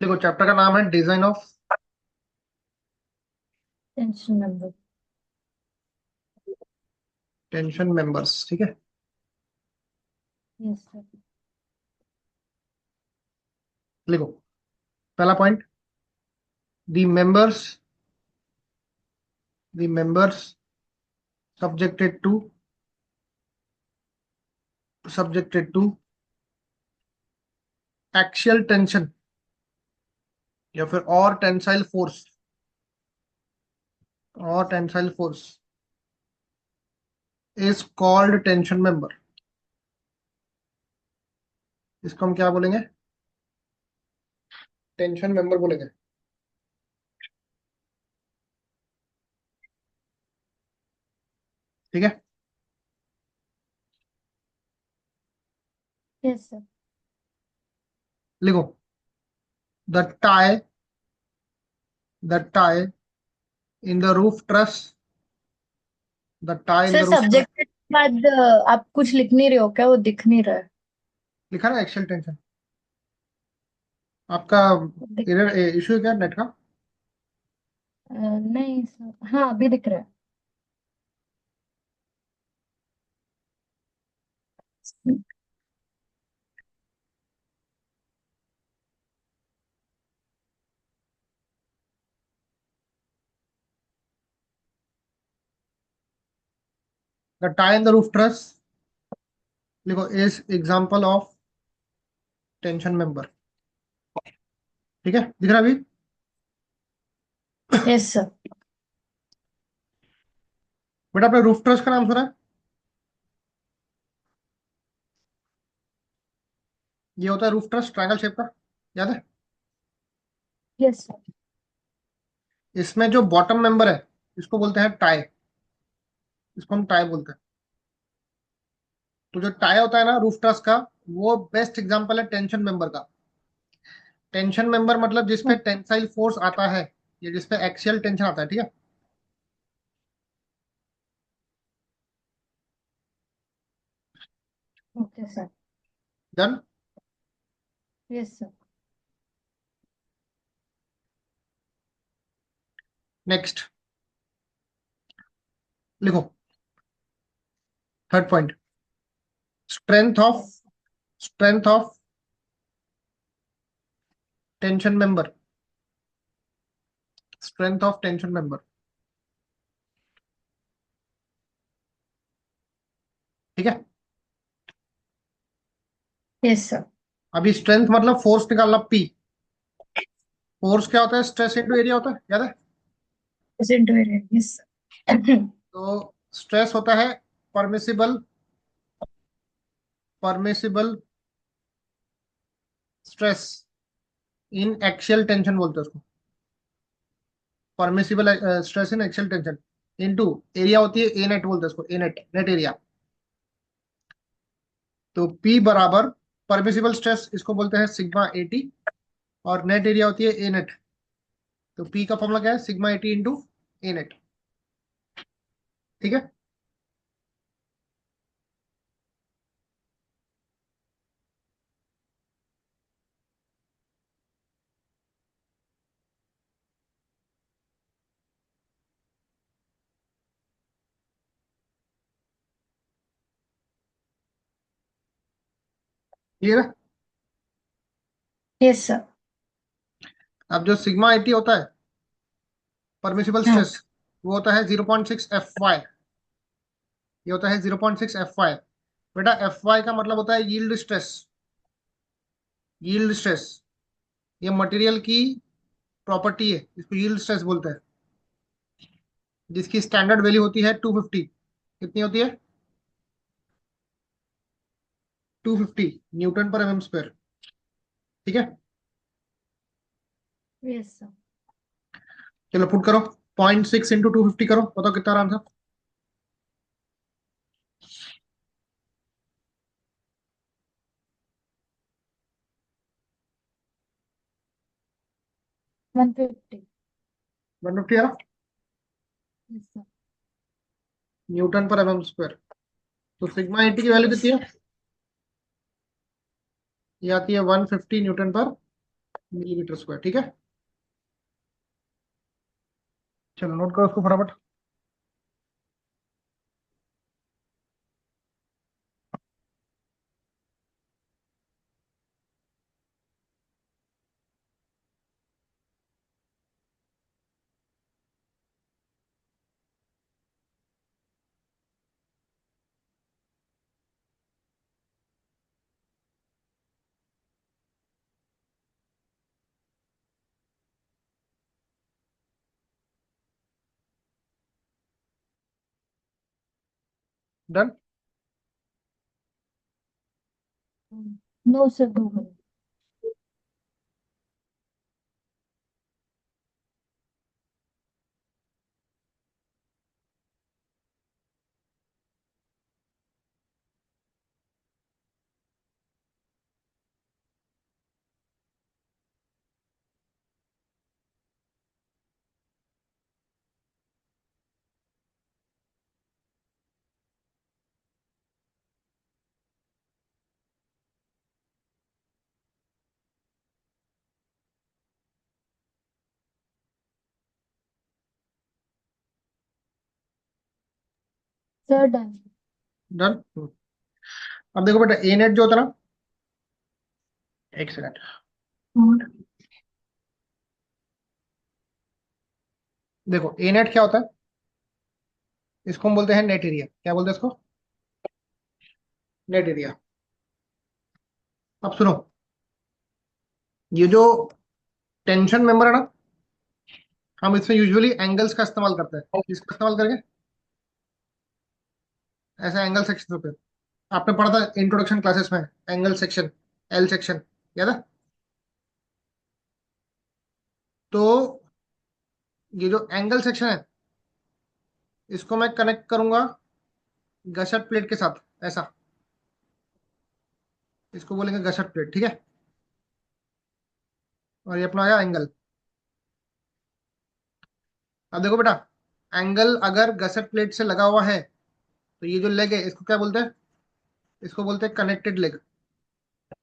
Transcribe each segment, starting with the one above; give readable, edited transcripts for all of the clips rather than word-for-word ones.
देखो चैप्टर का नाम है design of tension member. Tension members. ठीक है, यस सर। लिखो। पहला point, the members subjected to subjected to axial tension या फिर और tensile force is called tension member. इसको हम क्या बोलेंगे? टेंशन मेंबर बोलेंगे। ठीक है, यस सर। लिखो। The tie in the roof truss the tie in sir the roof truss. Subject के बाद आप कुछ लिख नहीं रहे हो क्या? वो दिख नहीं रहा है। लिखा ना एक्सियल टेंशन। आपका दिख इशू है क्या नेट का? नहीं सर, हाँ अभी दिख रहा है। The tie in the roof truss, लिखो, is example of tension member. ठीक है, दिख रहा है अभी? Yes sir. बेटा आपने रूफ ट्रस का नाम सुना है? ये होता है रूफ ट्रस, ट्रायंगल शेप का, याद है? Yes sir. इसमें जो बॉटम मेंबर है इसको बोलते हैं टाई। इसको हम टाई बोलते हैं। तो जो टाई होता है ना रूफ ट्रस का, वो बेस्ट एग्जांपल है टेंशन मेंबर का। टेंशन मेंबर मतलब जिसपे टेंसाइल फोर्स आता है या जिसपे एक्सियल टेंशन आता है। ठीक है, okay sir. Done. Yes sir. Next, लिखो। Third point, strength of strength of tension member. Strength of tension member. ठीक है, यस सर। अभी स्ट्रेंथ मतलब फोर्स निकालना, पी। फोर्स क्या होता है? स्ट्रेस इंटू एरिया होता है, याद है? प्रेजेंट हो रहे हैं, यस सर। तो स्ट्रेस होता है permissible permissible stress in axial tension बोलते हैं उसको। Permissible stress in axial tension into area होती है ए नेट बोलते हैं उसको, ए नेट, नेट एरिया। तो पी बराबर परमिसिबल स्ट्रेस इसको बोलते हैं सिग्मा एटी, और नेट एरिया होती है ए नेट। तो पी का फॉर्मूला क्या है? सिग्मा एटी इंटू ए नेट। ठीक है, क्लियर है? Yes sir. अब जो सिग्मा एटी होता है परमिसिबल हाँ। स्ट्रेस, वो होता है 0.6 FY। ये होता है 0.6 FY। बेटा FY का मतलब होता है यील्ड स्ट्रेस। यील्ड स्ट्रेस ये मटेरियल की प्रॉपर्टी है, इसको यील्ड स्ट्रेस बोलते हैं। जिसकी स्टैंडर्ड वैल्यू होती है 250। कितनी होती है? 250 न्यूटन पर mm स्क्वायर। ठीक है, यस सर। चलो पुट करो। 0.6 इंटू 250 करो, बताओ कितना आराम था। 150। 150 आ रहा, यस सर। न्यूटन पर mm स्क्वायर। तो सिग्मा 80 की वैल्यू यस। कितनी है? ये आती है 150 न्यूटन पर मिलीमीटर स्क्वायर, ठीक है। चलो नोट करो उसको फटाफट। Done. No sir, Google. Sir done. Done. अब देखो बेटा, ए नेट जो होता है ना, एक सेकंड। देखो ए नेट क्या होता है, इसको हम बोलते हैं नेट एरिया। क्या बोलते हैं इसको? Net area. अब सुनो, ये जो टेंशन मेंबर है ना, हम इसमें यूजुअली एंगल्स का इस्तेमाल करते हैं। किसका इस्तेमाल करके? ऐसे एंगल सेक्शन होते हैं। आपने पढ़ा था इंट्रोडक्शन क्लासेस में, एंगल सेक्शन, एल सेक्शन, याद है? तो ये जो एंगल सेक्शन है, इसको मैं कनेक्ट करूंगा गशर प्लेट के साथ, ऐसा। इसको बोलेंगे गशर प्लेट, ठीक है। और ये अपना आया एंगल। अब देखो बेटा, एंगल अगर गशर प्लेट से लगा हुआ है, तो ये जो लेग है इसको क्या बोलते हैं? इसको बोलते हैं कनेक्टेड लेग।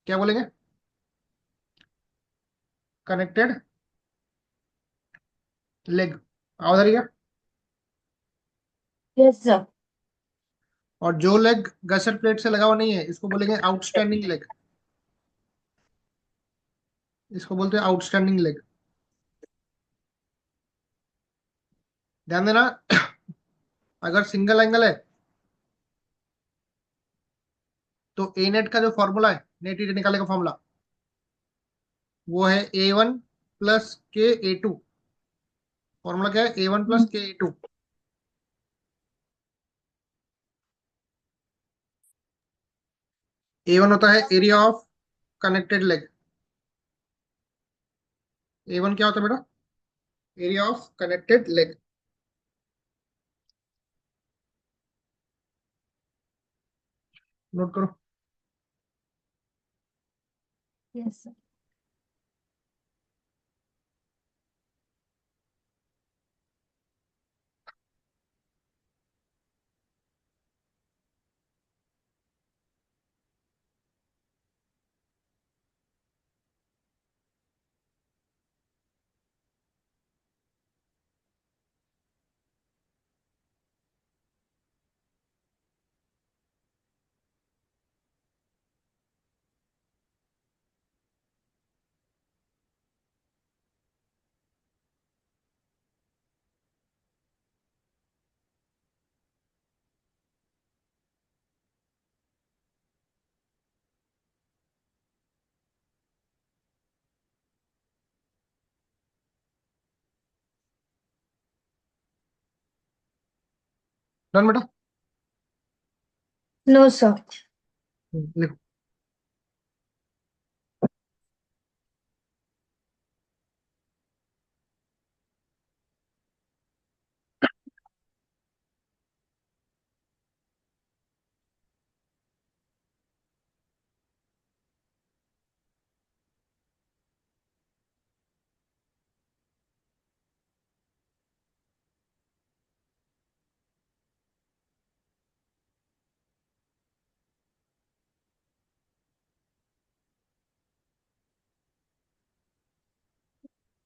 क्या बोलेंगे? Connected leg. आवाज आ रही है? Yes sir. और जो लेग गशर प्लेट से लगा हुआ नहीं है, इसको बोलेंगे आउटस्टैंडिंग लेग। इसको बोलते हैं आउटस्टैंडिंग लेग। ध्यान देना, अगर सिंगल एंगल है तो ए नेट का जो फॉर्मूला है, नेट एरिया निकालने का फॉर्मूला, वो है A1 + K A2। फॉर्मूला क्या है? A1 + K A2। A1 होता है area of connected leg. A1 क्या होता है बेटा? Area of connected leg. Note करो। Yes sir. डन बेटा। No sir. लिखो।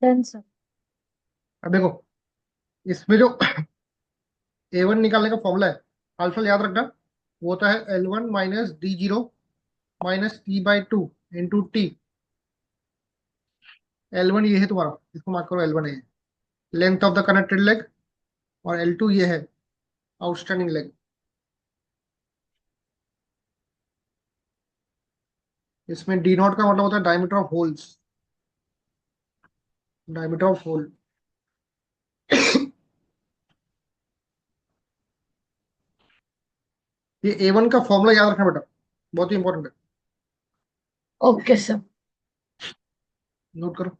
Done sir. अब देखो, इसमें जो A1 निकालने का फॉर्मूला है, अल्फा याद रखना, वो होता है L1 minus D0 minus T/2 into T. L1 ये है तुम्हारा, इसको मार्क करो, L1 है length of the connected leg, और L2 ये है आउटस्टैंडिंग लेग। इसमें डी नॉट का मतलब होता है diameter of holes, diameter of hole. ये A1 का फॉर्मूला याद रखना बेटा, बहुत ही इंपॉर्टेंट है, ओके सर। नोट करो।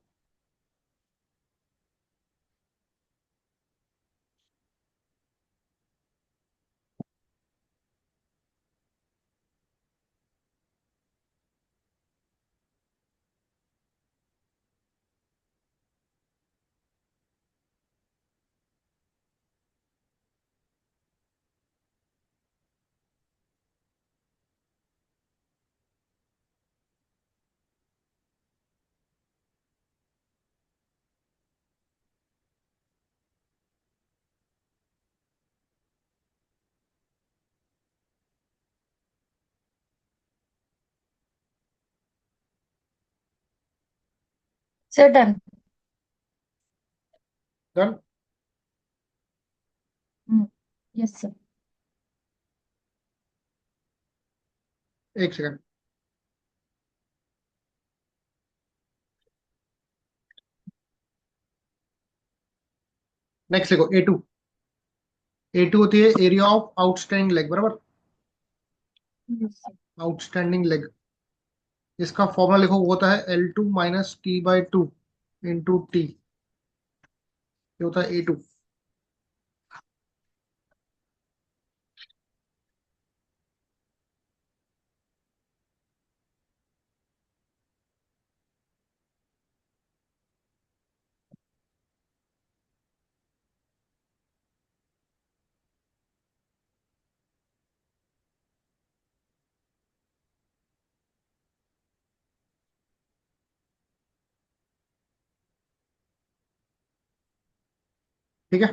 Sir done. Done. Yes sir. एक सेकंड। नेक्स्ट देखो A2। A2 होती है एरिया ऑफ आउटस्टैंडिंग लेग, बराबर, यस सर। Outstanding leg. इसका फॉर्मूला लिखो, वो होता है L2 minus T/2 into T. ये होता है A2। ठीक है,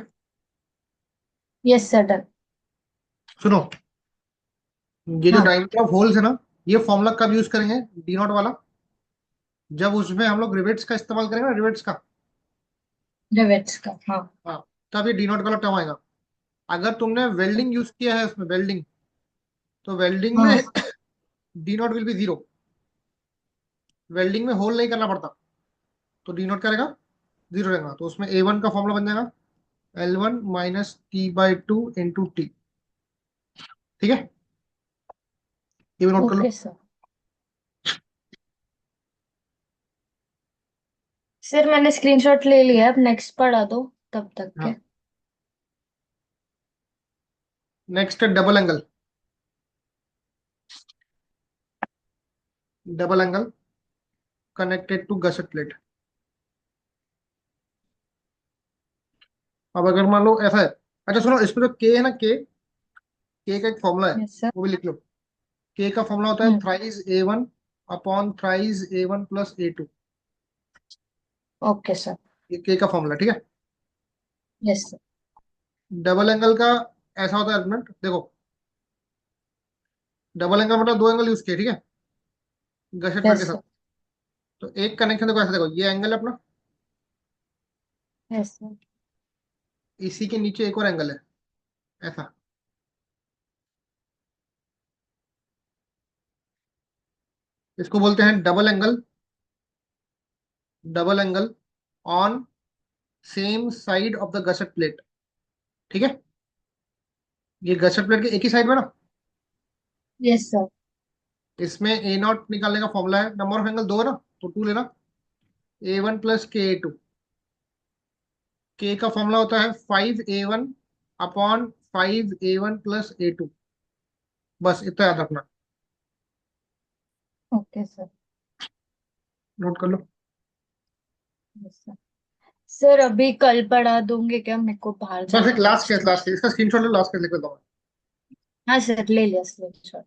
यस सर डन। सुनो, ये जो हाँ। डायमीटर ऑफ होल्स है ना, ये फॉर्मूला कब यूज करेंगे, डी नॉट वाला, जब उसमें हम लोग रिवेट्स का इस्तेमाल करेंगे ना, रिवेट्स का। रिवेट्स का, हाँ। हाँ, तब ये डी नॉट वाला टर्म आएगा। अगर तुमने वेल्डिंग यूज किया है उसमें, वेल्डिंग, तो वेल्डिंग में हाँ। D not will be zero. Welding में होल नहीं करना पड़ता, तो डी नॉट करेगा जीरो रहेगा, तो उसमें A1 का फॉर्मूला बन जाएगा L1 minus T/2 into T. ठीक है, ये भी नोट कर लो। Okay sir. सर मैंने स्क्रीनशॉट ले लिया, अब नेक्स्ट पढ़ा दो तब तक के। हाँ, नेक्स्ट है double angle. Double angle connected to gusset plate. अब अगर मान लो ऐसा है, अच्छा सुनो, इसमें जो के है ना, के का एक फॉर्मूला है, यस सर। वो भी लिख लो। के का फॉर्मूला होता है hmm. Thrice A1 upon thrice A1 plus A2। Okay sir. ये के का फॉर्मूला, ठीक है। Yes sir. डबल एंगल का ऐसा होता है आर्गुमेंट, देखो, डबल एंगल मतलब दो एंगल यूज किए, ठीक है, गसेट प्लेट के यस साथ। सर। तो एक कनेक्शन देखो, ऐसा देखो, ये एंगल है अपना, यस सर। इसी के नीचे एक और एंगल है, ऐसा। इसको बोलते हैं double angle, double angle on same side of the gusset plate. ठीक है, ये गसेट प्लेट के एक ही साइड में ना, यस सर। इसमें A0 निकालने का फॉर्मूला है, नंबर ऑफ एंगल दो है ना, तो टू लेना, A1 प्लस के A2। के का फॉर्मूला होता है 5A1 upon 5A1 plus A2। बस इतना याद रखना, ओके सर। नोट कर लो। Yes sir. सर अभी कल पढ़ा दूंगे क्या, मेरे को बाहर बस एक जाना है last case, actually. Last case, इसका स्क्रीनशॉट लो, लास्ट केस लिख देता हूँ मैं। हाँ सर, ले लिया स्क्रीनशॉट।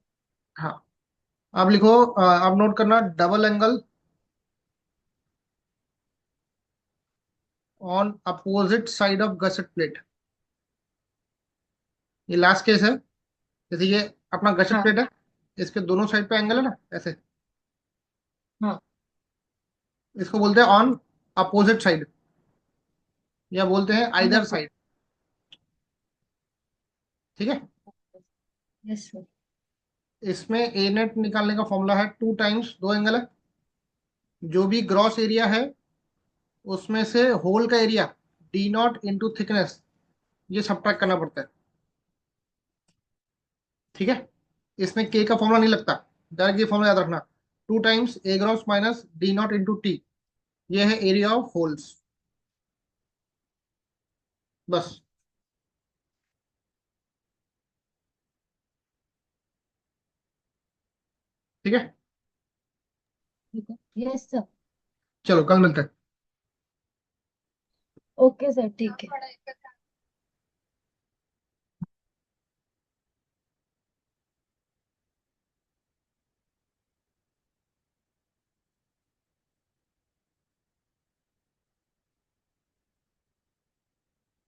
हाँ, अब लिखो, अब नोट करना, double angle on opposite side of gusset plate. ये लास्ट केस है। जैसे ये अपना गसेट हाँ प्लेट है, इसके दोनों साइड पे एंगल है ना ऐसे, हाँ। इसको बोलते हैं ऑन अपोजिट साइड, या बोलते हैं आइदर ऑन साइड। ठीक है। Yes sir. इसमें ए नेट निकालने का फॉर्मूला है, टू टाइम्स दो एंगल है, जो भी ग्रॉस एरिया है उसमें से होल का area D not into thickness, ये सब्ट्रैक्ट करना पड़ता है। ठीक है। इसमें के का फॉर्मूला नहीं लगता, डायरेक्ट ये फॉर्मूला याद रखना, two times A gross minus D not into T, ये है एरिया ऑफ होल्स। बस। ठीक है। ठीक है यस सर। चलो कल मिलते हैं। ओके सर ठीक है।